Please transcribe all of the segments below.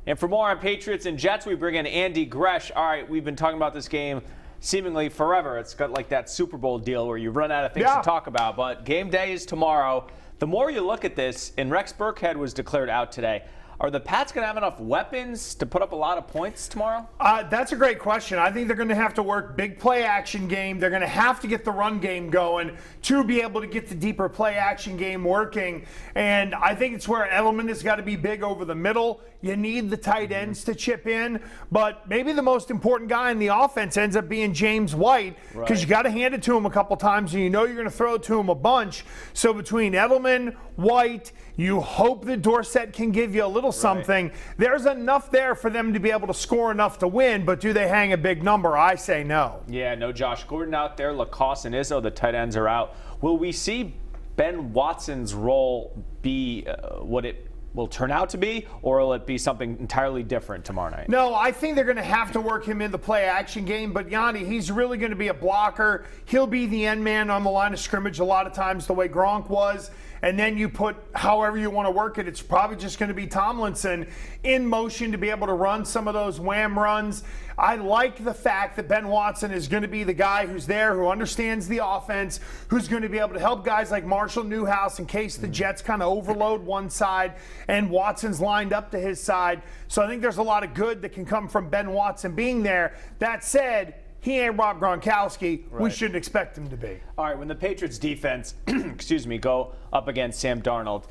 And for more on Patriots and Jets, we bring in Andy Gresh. All right, we've been talking about this game seemingly forever. It's got like that Super Bowl deal where you run out of things to talk about. But game day is tomorrow. The more you look at this, and Rex Burkhead was declared out today, are the Pats going to have enough weapons to put up a lot of points tomorrow? That's a great question. I think they're going to have to work big play action game. They're going to have to get the run game going to be able to get the deeper play action game working. And I think it's where Edelman has got to be big over the middle. You need the tight ends to chip in. But maybe the most important guy in the offense ends up being James White, because you got to hand it to him a couple times, and you know you're going to throw it to him a bunch. So between Edelman, White, you hope that Dorsett can give you a little something. There's enough there for them to be able to score enough to win, but do they hang a big number? I say no. Yeah, no Josh Gordon out there. Lacoste and Izzo, the tight ends, are out. Will we see Ben Watson's role be what it will turn out to be, or will it be something entirely different tomorrow night? No, I think they're going to have to work him in the play action game, but Yanni, he's really going to be a blocker. He'll be the end man on the line of scrimmage a lot of times, the way Gronk was. And then you put however you want to work it. It's probably just going to be Tomlinson in motion to be able to run some of those wham runs. I like the fact that Ben Watson is going to be the guy who's there, who understands the offense, who's going to be able to help guys like Marshall Newhouse in case the Jets kind of overload one side and Watson's lined up to his side. So I think there's a lot of good that can come from Ben Watson being there. That said, he ain't Rob Gronkowski. We shouldn't expect him to be. All right, when the Patriots defense, go up against Sam Darnold,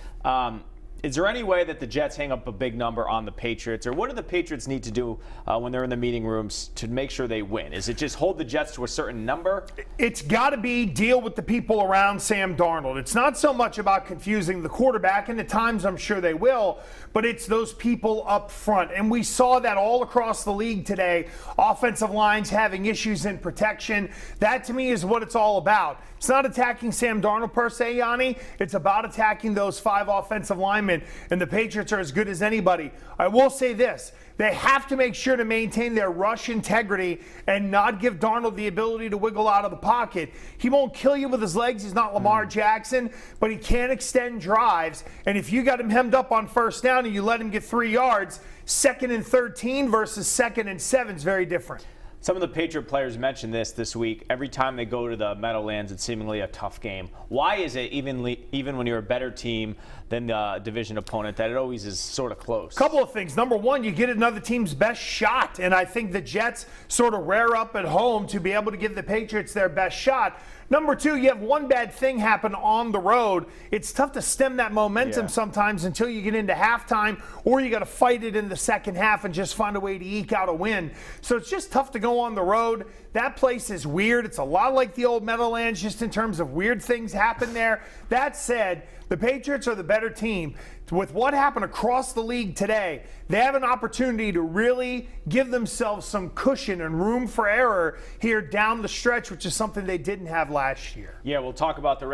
is there any way that the Jets hang up a big number on the Patriots? Or what do the Patriots need to do when they're in the meeting rooms to make sure they win? Is it just hold the Jets to a certain number? It's got to be deal with the people around Sam Darnold. It's not so much about confusing the quarterback, and at times I'm sure they will, but it's those people up front. And we saw that all across the league today. Offensive lines having issues in protection. That, to me, is what it's all about. It's not attacking Sam Darnold per se, Yanni. It's about attacking those 5 offensive linemen, and the Patriots are as good as anybody. I will say this. They have to make sure to maintain their rush integrity and not give Darnold the ability to wiggle out of the pocket. He won't kill you with his legs. He's not Lamar Jackson, but he can extend drives. And if you got him hemmed up on first down and you let him get 3 yards, 2nd and 13 versus 2nd and 7 is very different. Some of the Patriot players mentioned this week. Every time they go to the Meadowlands, it's seemingly a tough game. Why is it, even when you're a better team than the division opponent, that it always is sort of close? Couple of things. Number one, you get another team's best shot, and I think the Jets sort of rear up at home to be able to give the Patriots their best shot. Number two, you have one bad thing happen on the road. It's tough to stem that momentum sometimes until you get into halftime, or you got to fight it in the second half and just find a way to eke out a win. So it's just tough to go on the road. That place is weird. It's a lot like the old Meadowlands just in terms of weird things happen there. That said, the Patriots are the better team. With what happened across the league today, they have an opportunity to really give themselves some cushion and room for error here down the stretch, which is something they didn't have last year. Yeah, we'll talk about the rest.